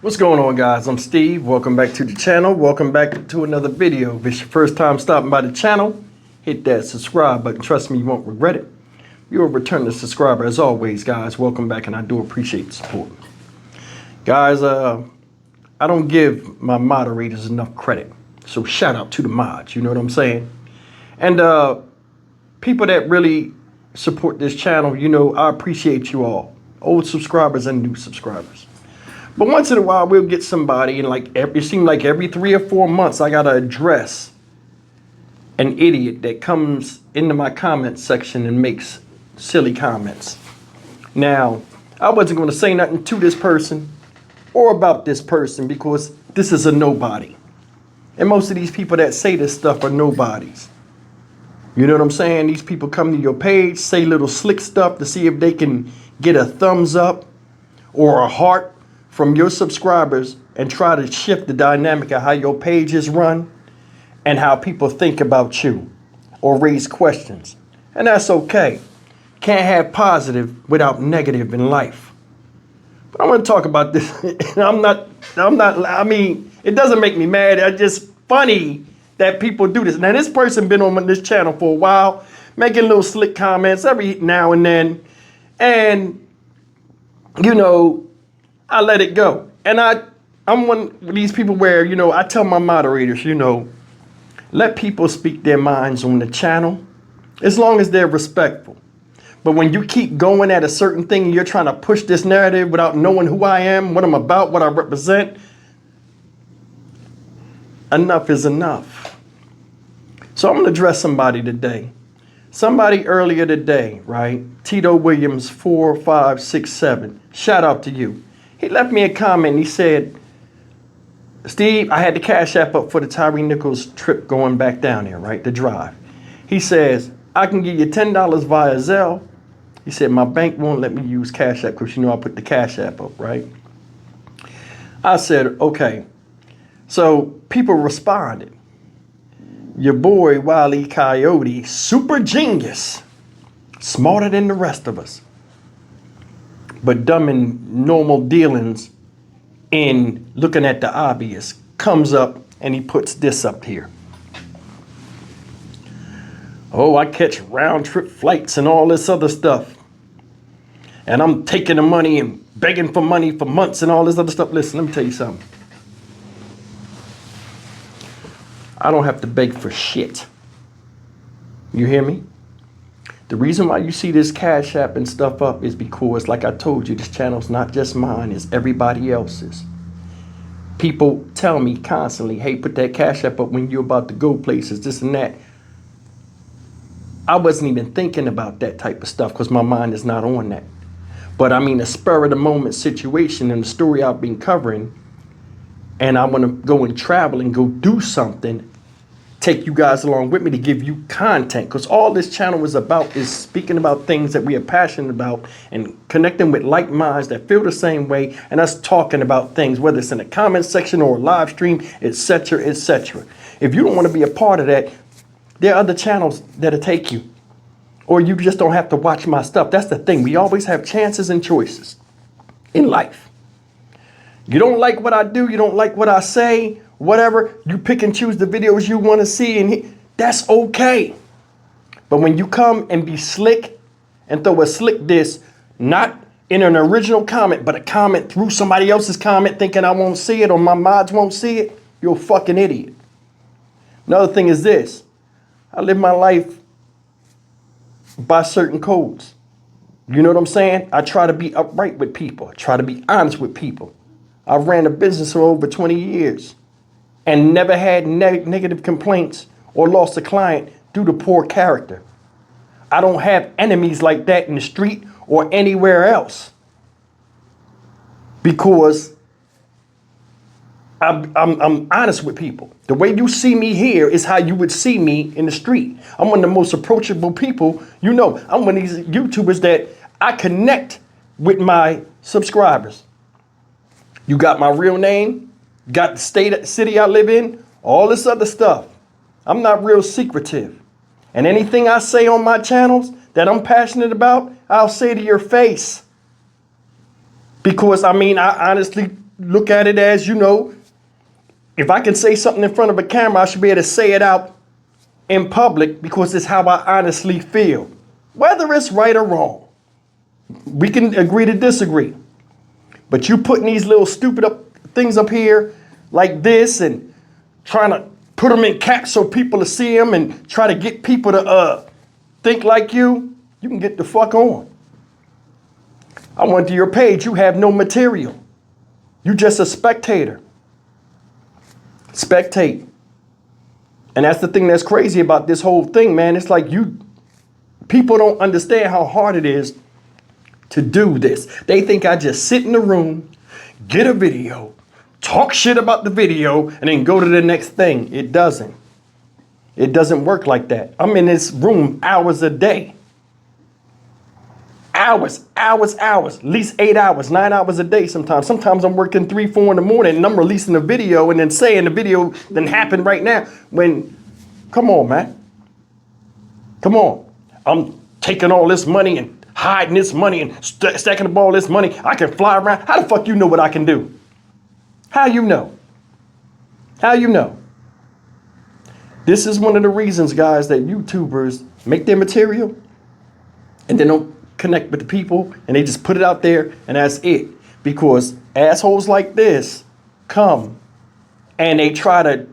What's going on, guys? I'm Steve. Welcome back to the channel. Welcome back to another video. If it's your first time stopping by the channel, hit that subscribe button. Trust me, you won't regret it. You're a returning subscriber. As always, guys, welcome back, and I do appreciate the support. Guys, I don't give my moderators enough credit. So shout out to the mods, you know what I'm saying? And people that really support this channel, you know, I appreciate you all. Old subscribers and new subscribers. But once in a while, we'll get somebody, and it seems like every 3 or 4 months, I gotta address an idiot that comes into my comment section and makes silly comments. Now, I wasn't gonna say nothing to this person or about this person because this is a nobody. And most of these people that say this stuff are nobodies. You know what I'm saying? These people come to your page, say little slick stuff to see if they can get a thumbs up or a heart from your subscribers and try to shift the dynamic of how your page is run and how people think about you or raise questions. And that's okay. Can't have positive without negative in life. But I want to talk about this. I mean, it doesn't make me mad. It's just funny that people do this. Now, this person been on this channel for a while, making little slick comments every now and then. And, you know, I let it go. And I'm one of these people where, you know, I tell my moderators, you know, let people speak their minds on the channel as long as they're respectful. But when you keep going at a certain thing and you're trying to push this narrative without knowing who I am, what I'm about, what I represent, enough is enough. So I'm going to address somebody today. Somebody earlier today, right? Tito Williams 4567. Shout out to you. He left me a comment. He said, Steve, I had the Cash App up for the Tyree Nichols trip going back down there, right? The drive. He says, I can give you $10 via Zelle. He said, my bank won't let me use Cash App because, you know, I put the Cash App up, right? I said, okay. So people responded. Your boy, Wile E. Coyote, super genius, smarter than the rest of us, but dumb in normal dealings in looking at the obvious, comes up and he puts this up here. Oh, I catch round trip flights and all this other stuff. And I'm taking the money and begging for money for months and all this other stuff. Listen, let me tell you something. I don't have to beg for shit. You hear me? The reason why you see this Cash App and stuff up is because, like I told you, this channel's not just mine, it's everybody else's. People tell me constantly, hey, put that Cash App up when you're about to go places, this and that. I wasn't even thinking about that type of stuff because my mind is not on that. But I mean, a spur of the moment situation and the story I've been covering, and I want to go and travel and go do something, take you guys along with me to give you content, because all this channel is about is speaking about things that we are passionate about and connecting with like minds that feel the same way, and us talking about things, whether it's in the comment section or a live stream, etc., etc. If you don't want to be a part of that, there are other channels that'll take you, or you just don't have to watch my stuff. That's the thing. We always have chances and choices in life. You don't like what I do, you don't like what I say, whatever, you pick and choose the videos you want to see, and that's okay. But when you come and be slick and throw a slick diss, not in an original comment, but a comment through somebody else's comment thinking I won't see it or my mods won't see it, you're a fucking idiot. Another thing is this. I live my life by certain codes. You know what I'm saying? I try to be upright with people. I try to be honest with people. I've ran a business for over 20 years and never had negative complaints or lost a client due to poor character. I don't have enemies like that in the street or anywhere else because I'm honest with people. The way you see me here is how you would see me in the street. I'm one of the most approachable people. You know, I'm one of these YouTubers that I connect with my subscribers. You got my real name, got the city I live in, all this other stuff. I'm not real secretive. And anything I say on my channels that I'm passionate about, I'll say to your face. Because, I mean, I honestly look at it as, if I can say something in front of a camera, I should be able to say it out in public because it's how I honestly feel. Whether it's right or wrong, we can agree to disagree. But you putting these little stupid things up here like this and trying to put them in caps so people to see them and try to get people to think like you can get the fuck on. I went to your page. You have no material. You just a spectator. Spectate. And that's the thing that's crazy about this whole thing, man. It's like people don't understand how hard it is to do this. They think I just sit in the room, get a video, talk shit about the video, and then go to the next thing. It doesn't. It doesn't work like that. I'm in this room hours a day. Hours, at least 8 hours, 9 hours a day sometimes. Sometimes I'm working 3, 4 in the morning and I'm releasing a video and then saying the video then happened right now. Come on, man. Come on. I'm taking all this money and hiding this money and stacking up all this money. I can fly around. How the fuck you know what I can do? How you know? How you know? This is one of the reasons, guys, that YouTubers make their material and they don't connect with the people and they just put it out there and that's it. Because assholes like this come and they try to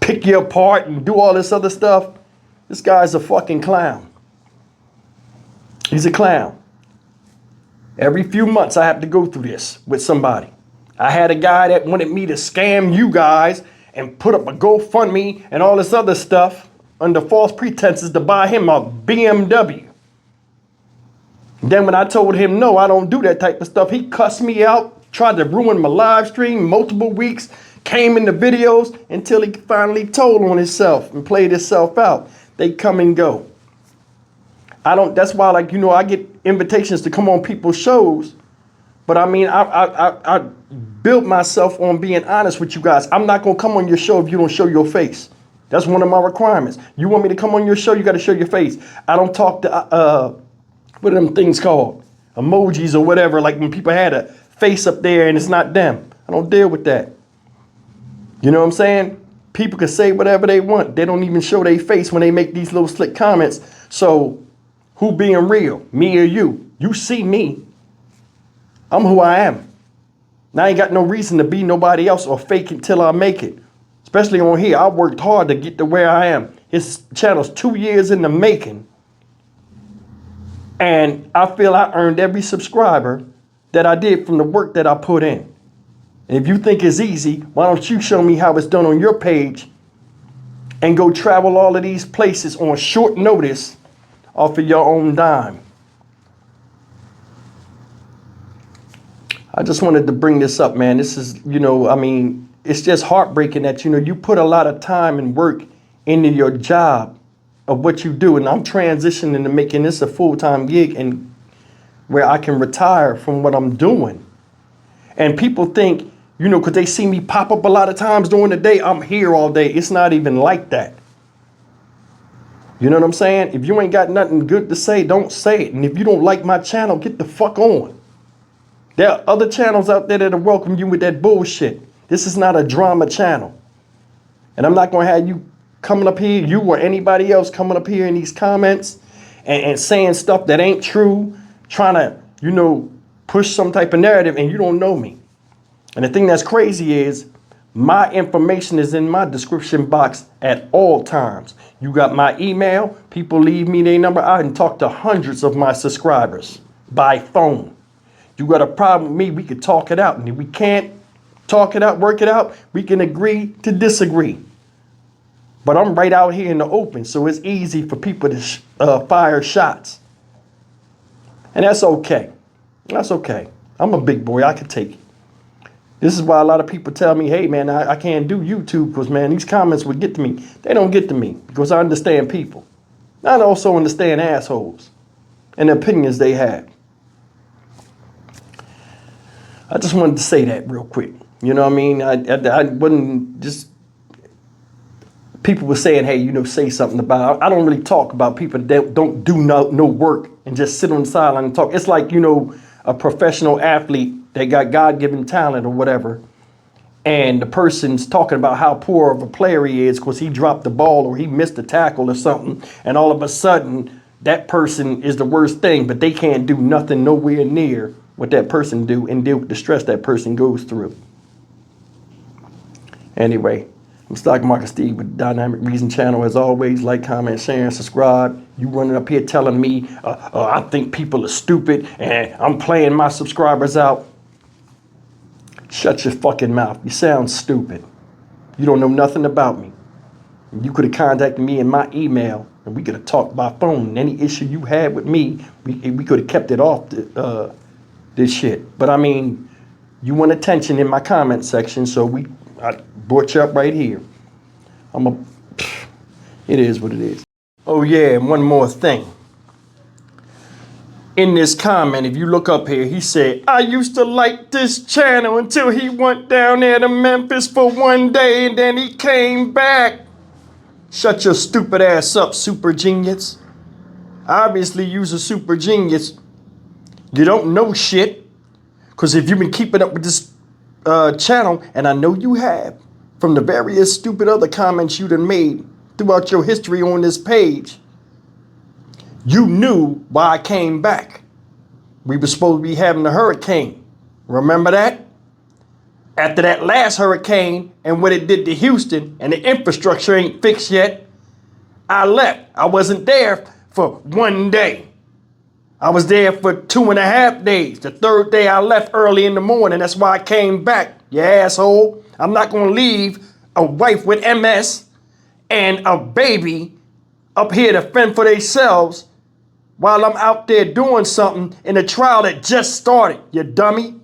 pick you apart and do all this other stuff. This guy's a fucking clown. He's a clown. Every few months I have to go through this with somebody. I had a guy that wanted me to scam you guys and put up a GoFundMe and all this other stuff under false pretenses to buy him a BMW. Then when I told him, no, I don't do that type of stuff, he cussed me out, tried to ruin my live stream multiple weeks, came in the videos until he finally told on himself and played himself out. They come and go. That's why, I get invitations to come on people's shows. But I mean, I built myself on being honest with you guys. I'm not going to come on your show if you don't show your face. That's one of my requirements. You want me to come on your show, you got to show your face. I don't talk to, what are them things called? Emojis or whatever, like when people had a face up there and it's not them. I don't deal with that. You know what I'm saying? People can say whatever they want. They don't even show their face when they make these little slick comments. So who being real, me or you? You see me. I'm who I am. Now I ain't got no reason to be nobody else or fake it till I make it. Especially on here. I worked hard to get to where I am. His channel's 2 years in the making. And I feel I earned every subscriber that I did from the work that I put in. And if you think it's easy, why don't you show me how it's done on your page and go travel all of these places on short notice off of your own dime. I just wanted to bring this up, man. This is, it's just heartbreaking that, you put a lot of time and work into your job of what you do. And I'm transitioning to making this a full-time gig and where I can retire from what I'm doing. And people think, because they see me pop up a lot of times during the day, I'm here all day. It's not even like that. You know what I'm saying? If you ain't got nothing good to say, don't say it. And if you don't like my channel, get the fuck on. There are other channels out there that'll welcome you with that bullshit. This is not a drama channel. And I'm not going to have you coming up here, you or anybody else coming up here in these comments and saying stuff that ain't true, trying to, push some type of narrative and you don't know me. And the thing that's crazy is my information is in my description box at all times. You got my email. People leave me their number. I can talk to hundreds of my subscribers by phone. You got a problem with me, we could talk it out. And if we can't talk it out, work it out, we can agree to disagree. But I'm right out here in the open, so it's easy for people to fire shots. And that's okay. That's okay. I'm a big boy. I can take it. This is why a lot of people tell me, hey, man, I can't do YouTube because, man, these comments would get to me. They don't get to me because I understand people. I also understand assholes and the opinions they have. I just wanted to say that real quick. You know what I mean? I wouldn't just... People were saying, hey, say something about... I don't really talk about people that don't do no work and just sit on the sideline and talk. It's like, a professional athlete they got God-given talent or whatever, and the person's talking about how poor of a player he is because he dropped the ball or he missed a tackle or something, and all of a sudden that person is the worst thing, but they can't do nothing nowhere near what that person do and deal with the stress that person goes through. Anyway, I'm Stock Market Steve with Dynamic Reason Channel. As always, like, comment, share, and subscribe. You running up here telling me I think people are stupid and I'm playing my subscribers out. Shut your fucking mouth. You sound stupid. You don't know nothing about me. You could have contacted me in my email and we could have talked by phone. Any issue you had with me, we could have kept it off this shit. But I mean, you want attention in my comment section, so I brought you up right here. It is what it is. Oh yeah, and one more thing. In this comment, if you look up here, he said, I used to like this channel until he went down there to Memphis for one day and then he came back. Shut your stupid ass up, super genius. Obviously, you's a super genius. You don't know shit. Because if you've been keeping up with this channel, and I know you have, from the various stupid other comments you done made throughout your history on this page, you knew why I came back. We were supposed to be having a hurricane. Remember that? After that last hurricane and what it did to Houston and the infrastructure ain't fixed yet, I left. I wasn't there for one day. I was there for 2.5 days. The third day I left early in the morning. That's why I came back, you asshole. I'm not going to leave a wife with MS and a baby up here to fend for themselves while I'm out there doing something in a trial that just started, you dummy.